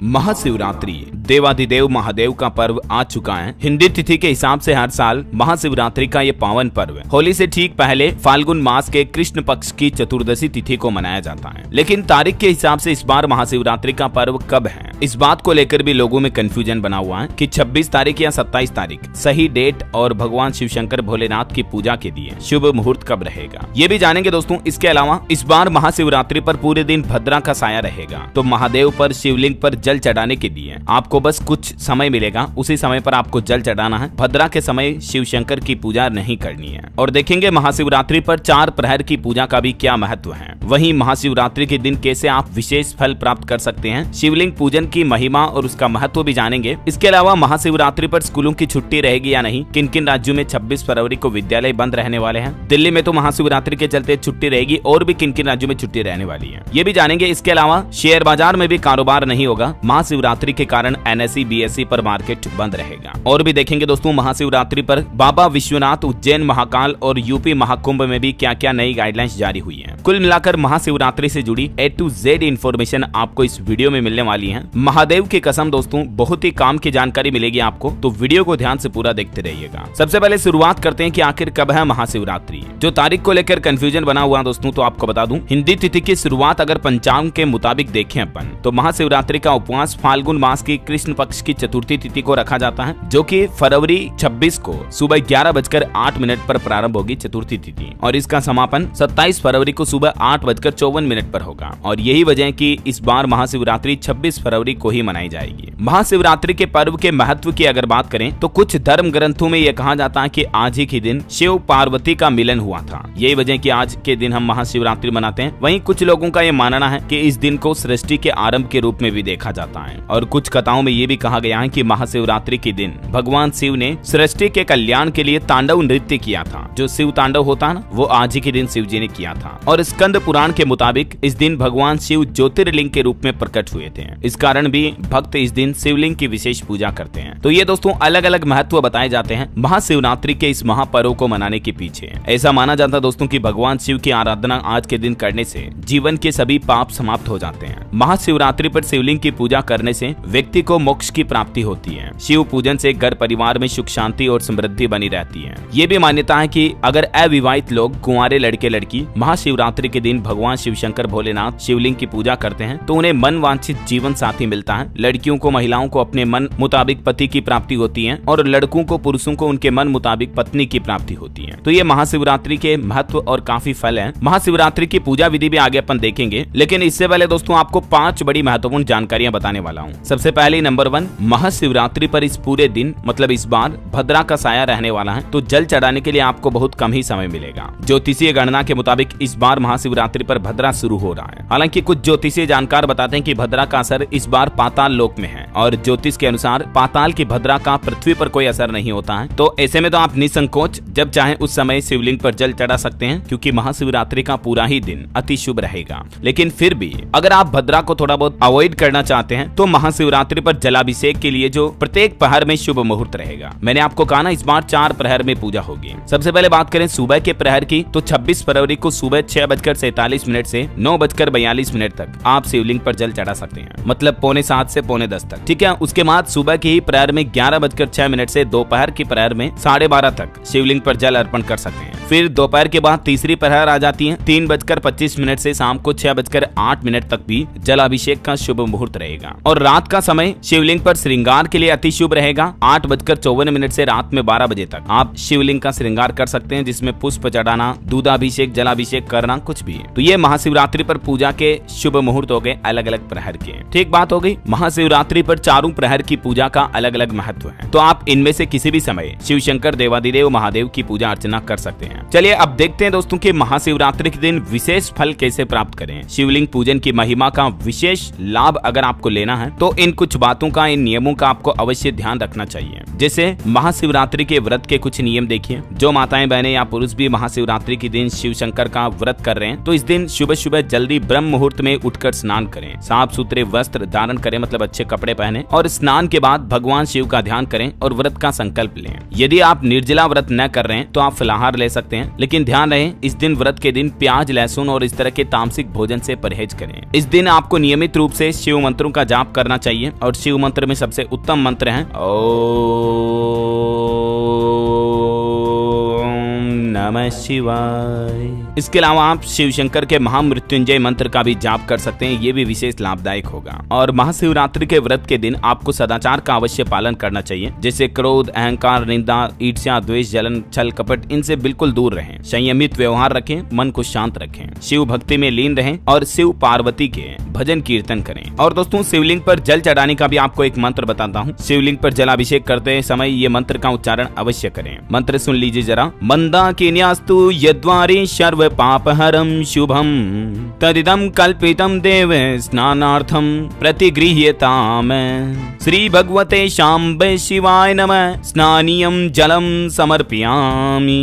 महाशिवरात्रि देवाधिदेव महादेव का पर्व आ चुका है। हिंदी तिथि के हिसाब से हर साल महाशिवरात्रि का ये पावन पर्व होली से ठीक पहले फाल्गुन मास के कृष्ण पक्ष की चतुर्दशी तिथि को मनाया जाता है। लेकिन तारीख के हिसाब से इस बार महाशिवरात्रि का पर्व कब है, इस बात को लेकर भी लोगों में कंफ्यूजन बना हुआ है कि 26 तारीख या 27 तारीख सही डेट और भगवान शिव शंकर भोलेनाथ की पूजा के लिए शुभ मुहूर्त कब रहेगा, ये भी जानेंगे दोस्तों। इसके अलावा इस बार महाशिवरात्रि पर पूरे दिन भद्रा का साया रहेगा, तो महादेव पर शिवलिंग पर जल चढ़ाने के लिए आपको बस कुछ समय मिलेगा, उसी समय पर आपको जल चढ़ाना है। भद्रा के समय शिव शंकर की पूजा नहीं करनी है। और देखेंगे महाशिवरात्रि पर 4 प्रहर की पूजा का भी क्या महत्व है। वहीं महाशिवरात्रि के दिन कैसे आप विशेष फल प्राप्त कर सकते हैं, शिवलिंग पूजन की महिमा और उसका महत्व भी जानेंगे। इसके अलावा महाशिवरात्रि पर स्कूलों की छुट्टी रहेगी या नहीं, किन किन राज्यों में 26 फरवरी को विद्यालय बंद रहने वाले हैं। दिल्ली में तो महाशिवरात्रि के चलते छुट्टी रहेगी, और भी किन किन राज्यों में छुट्टी रहने वाली है, ये भी जानेंगे। इसके अलावा शेयर बाजार में भी कारोबार नहीं होगा, महाशिवरात्रि के कारण NSE BSE पर मार्केट बंद रहेगा। और भी देखेंगे दोस्तों महाशिवरात्रि पर बाबा विश्वनाथ, उज्जैन महाकाल और यूपी महाकुंभ में भी क्या क्या नई गाइडलाइंस जारी हुई है। कुल मिलाकर महाशिवरात्रि से जुड़ी A to Z इन्फॉर्मेशन आपको इस वीडियो में मिलने वाली है। महादेव की कसम दोस्तों, बहुत ही काम की जानकारी मिलेगी आपको, तो वीडियो को ध्यान से पूरा देखते रहिएगा। सबसे पहले शुरुआत करते हैं कि आखिर कब है महाशिवरात्रि। जो तारीख को लेकर कंफ्यूजन बना हुआ दोस्तों, तो आपको बता दूं, हिंदी तिथि की शुरुआत अगर पंचांग के मुताबिक देखें अपन, तो महाशिवरात्रि का उपवास फाल्गुन मास की कृष्ण पक्ष की चतुर्थी तिथि को रखा जाता है, जो कि फरवरी 26 को सुबह 11:08 पर प्रारंभ होगी चतुर्थी तिथि, और इसका समापन 27 फरवरी को सुबह 8:54 पर होगा। और यही वजह है कि इस बार महाशिवरात्रि 26 फरवरी को ही मनाई जाएगी। महाशिवरात्रि के पर्व के महत्व की अगर बात करें, तो कुछ धर्म ग्रंथों में यह कहा जाता है कि आज ही के दिन शिव पार्वती का मिलन हुआ था, यही वजह कि आज के दिन हम महाशिवरात्रि मनाते हैं। वहीं कुछ लोगों का यह मानना है कि इस दिन को सृष्टि के आरंभ के रूप में भी देखा जाता है। और कुछ कथाओं में ये भी कहा गया है कि महाशिवरात्रि के दिन भगवान शिव ने सृष्टि के कल्याण के लिए तांडव नृत्य किया था। जो शिव तांडव होता है ना, वो आज ही के दिन शिव जी ने किया था। और स्कंद पुराण के मुताबिक इस दिन भगवान शिव ज्योतिर्लिंग के रूप में प्रकट हुए थे, इस कारण भी भक्त इस दिन शिवलिंग की विशेष पूजा करते हैं। तो ये दोस्तों अलग अलग महत्व बताए जाते हैं महाशिवरात्रि के इस महापर्व को मनाने के पीछे। ऐसा माना जाता है दोस्तों कि भगवान शिव की आराधना आज के दिन करने से जीवन के सभी पाप समाप्त हो जाते हैं। महाशिवरात्रि पर शिवलिंग की पूजा करने से व्यक्ति को मोक्ष की प्राप्ति होती है। शिव पूजन से घर परिवार में सुख शांति और समृद्धि बनी रहती है। ये भी मान्यता है कि अगर अविवाहित लोग, कुंवारे लड़के लड़की महाशिवरात्रि के दिन भगवान शिव शंकर भोलेनाथ शिवलिंग की पूजा करते हैं, तो उन्हें मन वांछित जीवन साथी मिलता है। लड़कियों को, महिलाओं को अपने मन मुताबिक पति की प्राप्ति होती है, और लड़कों को, पुरुषों को उनके मन मुताबिक पत्नी की प्राप्ति होती है। तो ये महाशिवरात्रि के महत्व और काफी फल है। महाशिवरात्रि की पूजा विधि भी आगे अपन देखेंगे, लेकिन इससे पहले दोस्तों आपको 5 बड़ी महत्वपूर्ण जानकारियां बताने वाला हूँ। सबसे पहले नंबर 1, महाशिवरात्रि पर इस पूरे दिन मतलब इस बार भद्रा का साया रहने वाला है, तो जल चढ़ाने के लिए आपको बहुत कम ही समय मिलेगा। ज्योतिषीय गणना के मुताबिक इस बार महाशिवरात्रि पर भद्रा शुरू हो रहा है। हालांकि कुछ ज्योतिषीय जानकार बताते हैं कि भद्रा का असर इस बार पाताल लोक में है, और ज्योतिष के अनुसार पाताल की भद्रा का पृथ्वी पर कोई असर नहीं होता है। तो ऐसे में तो आप निसंकोच जब चाहे उस समय शिवलिंग पर जल चढ़ा सकते हैं, क्योंकि महाशिवरात्रि का पूरा ही दिन अति शुभ रहेगा। लेकिन फिर भी अगर आप भद्रा को थोड़ा बहुत अवॉइड करना चाहते हैं, तो महाशिवरात्रि पर जलाभिषेक के लिए जो प्रत्येक प्रहर में शुभ मुहूर्त रहेगा। मैंने आपको कहा ना, इस बार 4 प्रहर में पूजा होगी। सबसे पहले बात करें सुबह के प्रहर की, तो 26 फरवरी को सुबह 6:47 से 9:42 तक आप शिवलिंग पर जल चढ़ा सकते हैं, मतलब 7:45 से 9:45 तक, ठीक है। उसके बाद सुबह की ही प्रहर में 11:06 से दोपहर की प्रहर में 12:30 तक शिवलिंग पर जल अर्पण कर सकते हैं। फिर दोपहर के बाद तीसरी प्रहर आ जाती है, 3:25 से शाम को 6:08 तक भी जलाभिषेक का शुभ मुहूर्त रहेगा। और रात का समय शिवलिंग पर श्रृंगार के लिए अति शुभ रहेगा। 8:54 से रात में 12 बजे तक आप शिवलिंग का श्रृंगार कर सकते हैं, जिसमें पुष्प चढ़ाना, दूधाभिषेक, जलाभिषेक करना, कुछ भी। तो ये महाशिवरात्रि पर पूजा के शुभ मुहूर्त हो गए अलग अलग प्रहर के। ठीक बात हो गई। महाशिवरात्रि पर चारों प्रहर की पूजा का अलग अलग महत्व है, तो आप इनमें से किसी भी समय शिव शंकर देवाधिदेव महादेव की पूजा अर्चना कर सकते हैं। चलिए अब देखते हैं दोस्तों कि महाशिवरात्रि के दिन विशेष फल कैसे प्राप्त करें। शिवलिंग पूजन की महिमा का विशेष लाभ अगर आपको लेना है, तो इन कुछ बातों का, इन नियमों का आपको अवश्य ध्यान रखना चाहिए। जैसे महाशिवरात्रि के व्रत के कुछ नियम देखिए। जो माताएं, बहनें या पुरुष भी महाशिवरात्रि के दिन शिव शंकर का व्रत कर रहे हैं, तो इस दिन सुबह सुबह जल्दी ब्रह्म मुहूर्त में उठकर स्नान करें, साफ सुथरे वस्त्र धारण करें, मतलब अच्छे कपड़े पहने, और स्नान के बाद भगवान शिव का ध्यान करें और व्रत का संकल्प लें। यदि आप निर्जला व्रत न कर रहे हैं, तो आप फलाहार ले सकते सकते हैं, लेकिन ध्यान रहे इस दिन व्रत के दिन प्याज, लहसुन और इस तरह के तामसिक भोजन से परहेज करें। इस दिन आपको नियमित रूप से शिव मंत्रों का जाप करना चाहिए और शिव मंत्र में सबसे उत्तम मंत्र है नमः शिवाय। इसके अलावा आप शिव शंकर के महामृत्युंजय मंत्र का भी जाप कर सकते हैं, ये भी विशेष लाभदायक होगा। और महाशिवरात्रि के व्रत के दिन आपको सदाचार का अवश्य पालन करना चाहिए, जैसे क्रोध, अहंकार, निंदा, ईर्ष्या, द्वेष, जलन, छल, कपट, इनसे बिल्कुल दूर रहें। संयमित व्यवहार रखें, मन को शांत रखें, शिव भक्ति में लीन रहें और शिव पार्वती के भजन कीर्तन करें। और दोस्तों, शिवलिंग पर जल चढ़ाने का भी आपको एक मंत्र बताता हूँ। शिवलिंग पर जलाभिषेक करते समय ये मंत्र का उच्चारण अवश्य करें। मंत्र सुन लीजिए जरा। मंदाकिन्यास्तु यद्वारे सर्व पापहरम शुभम तदिदं कल्पितं देव स्नानार्थम प्रतिगृह्यताम। श्री भगवते शाम्बे शिवाय नमः स्नानीयं जलम समर्पयामि।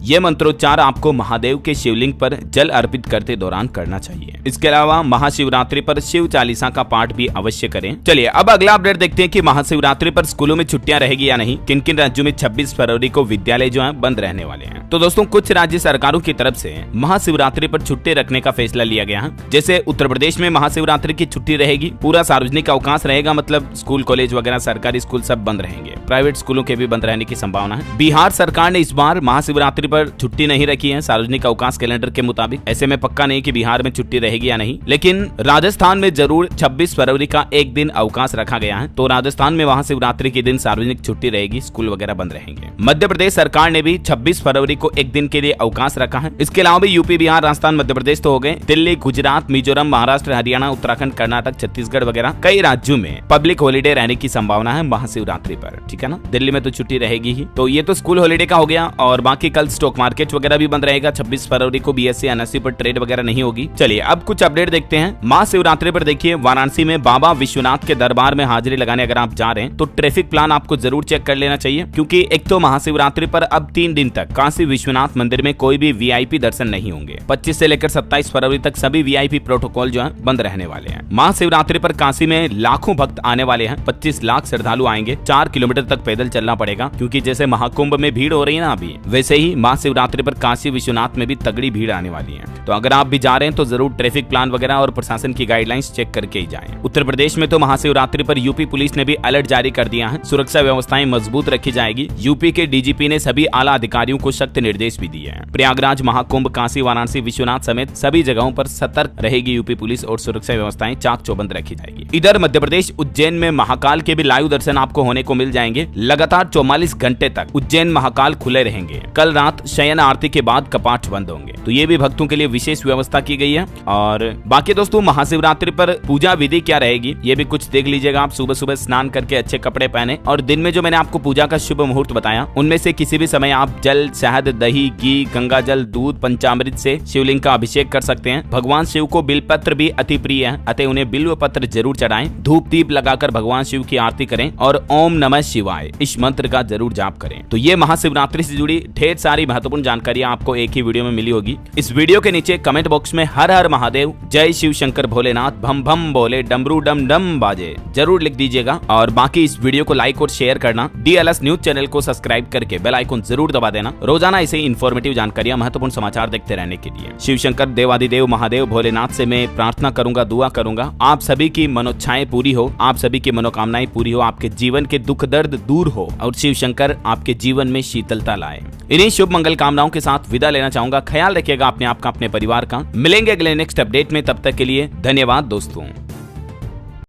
ये मंत्रोच्चार आपको महादेव के शिवलिंग पर जल अर्पित करते दौरान करना चाहिए। इसके अलावा महाशिवरात्रि पर शिव चालीसा का पाठ भी अवश्य करें। चलिए अब अगला अपडेट देखते हैं कि महाशिवरात्रि पर स्कूलों में छुट्टियां रहेगी या नहीं। किन किन राज्यों में 26 फरवरी को विद्यालय जो है बंद रहने वाले हैं। तो दोस्तों, कुछ राज्य सरकारों की तरफ से महाशिवरात्रि पर छुट्टी रखने का फैसला लिया गया है। जैसे उत्तर प्रदेश में महाशिवरात्रि की छुट्टी रहेगी, पूरा सार्वजनिक अवकाश रहेगा, मतलब स्कूल, कॉलेज वगैरह सरकारी स्कूल सब बंद रहेंगे। प्राइवेट स्कूलों के भी बंद रहने की संभावना है। बिहार सरकार ने इस बार महाशिवरात्रि पर छुट्टी नहीं रखी है सार्वजनिक अवकाश कैलेंडर के मुताबिक। ऐसे में पक्का नहीं कि बिहार में छुट्टी रहेगी या नहीं, लेकिन राजस्थान में जरूर 26 फरवरी का एक दिन अवकाश रखा गया है। तो राजस्थान में महाशिवरात्रि के दिन सार्वजनिक छुट्टी रहेगी, स्कूल वगैरह बंद रहेंगे। मध्य प्रदेश सरकार ने भी 26 फरवरी को एक दिन के लिए अवकाश रखा है। इसके अलावा भी यूपी, बिहार, राजस्थान, मध्य प्रदेश तो हो गए। दिल्ली, गुजरात, मिजोरम, महाराष्ट्र, हरियाणा, उत्तराखंड, कर्नाटक, छत्तीसगढ़ वगैरह कई राज्यों में पब्लिक हॉलीडे रहने की संभावना है महाशिवरात्रि पर। ठीक है ना, दिल्ली में तो छुट्टी रहेगी ही। तो ये तो स्कूल हॉलीडे का हो गया। और बाकी कल स्टॉक मार्केट वगैरह भी बंद रहेगा। 26 फरवरी को बीएससी, एनएससी पर ट्रेड वगैरह नहीं होगी। चलिए अब कुछ अपडेट देखते हैं। महाशिवरात्रि पर देखिए, वाराणसी में बाबा विश्वनाथ के दरबार में हाजिरी लगाने अगर आप जा रहे हैं तो ट्रैफिक प्लान आपको जरूर चेक कर लेना चाहिए, क्योंकि एक तो महाशिवरात्रि पर अब 3 दिन तक काशी विश्वनाथ मंदिर में कोई भी वीआईपी दर्शन नहीं होंगे। 25 से लेकर 27 फरवरी तक सभी वीआईपी प्रोटोकॉल जो है बंद रहने वाले हैं। महाशिवरात्रि पर काशी में लाखों भक्त आने वाले हैं। 25 लाख श्रद्धालु आएंगे। 4 किलोमीटर तक पैदल चलना पड़ेगा, क्योंकि जैसे महाकुंभ में भीड़ हो रही है ना अभी, वैसे ही महाशिवरात्रि पर काशी विश्वनाथ में भी तगड़ी भीड़ आने वाली है। तो अगर आप भी जा रहे हैं तो जरूर ट्रैफिक प्लान वगैरह और प्रशासन की गाइडलाइंस चेक करके ही जाएं। उत्तर प्रदेश में तो महाशिवरात्रि पर यूपी पुलिस ने भी अलर्ट जारी कर दिया है। सुरक्षा व्यवस्थाएं मजबूत रखी जाएगी। यूपी के डीजीपी ने सभी आला अधिकारियों को सख्त निर्देश भी दिए हैं। प्रयागराज, महाकुंभ, काशी, वाराणसी, विश्वनाथ समेत सभी जगहों पर सतर्क रहेगी यूपी पुलिस और सुरक्षा व्यवस्थाएं चाक चौबंद रखी जाएगी। इधर मध्य प्रदेश उज्जैन में महाकाल के भी लाइव दर्शन आपको होने को मिल जाएंगे। लगातार 44 घंटे तक उज्जैन महाकाल खुले रहेंगे। कल रात शयन आरती के बाद कपाट बंद होंगे। तो ये भी भक्तों के लिए विशेष व्यवस्था की गई है। और बाकी दोस्तों, महाशिवरात्रि पर पूजा विधि क्या रहेगी ये भी कुछ देख लीजिएगा। आप सुबह सुबह स्नान करके अच्छे कपड़े पहने और दिन में जो मैंने आपको पूजा का शुभ मुहूर्त बताया उनमें से किसी भी समय आप जल, शहद, दही, घी, गंगा जल, दूध, पंचामृत से शिवलिंग का अभिषेक कर सकते हैं। भगवान शिव को बिलपत्र भी अति प्रिय है, अतः उन्हें बिल्व पत्र जरूर चढ़ाएं। धूप दीप लगाकर भगवान शिव की आरती करें और ओम नमः शिवाय इस मंत्र का जरूर जाप करें। तो ये महाशिवरात्रि से जुड़ी ढेर सारी महत्वपूर्ण जानकारियां आपको एक ही वीडियो में मिली होगी। इस वीडियो के नीचे कमेंट बॉक्स में हर हर महादेव, जय शिव शंकर भोलेनाथ, भम भम बोले, डमरू डम डम बाजे जरूर लिख दीजिएगा। और बाकी इस वीडियो को लाइक और शेयर करना। डीएलएस न्यूज चैनल को सब्सक्राइब करके बेल आइकन जरूर दबा देना, रोजाना ऐसे इन्फॉर्मेटिव जानकारियां, महत्वपूर्ण समाचार देखते रहने के लिए। शिव शंकर देवादिदेव महादेव भोलेनाथ से मैं प्रार्थना करूंगा, दुआ करूंगा आप सभी की मनोच्छाएं पूरी हो, आप सभी की मनोकामनाएं पूरी हो, आपके जीवन के दुख दर्द दूर हो और शिव शंकर आपके जीवन में शीतलता लाए। इन्हीं शुभ मंगल कामनाओं के साथ विदा लेना चाहूंगा। ख्याल रखिएगा अपने आप का, अपने परिवार का। मिलेंगे अगले नेक्स्ट अपडेट में, तब तक के लिए धन्यवाद दोस्तों।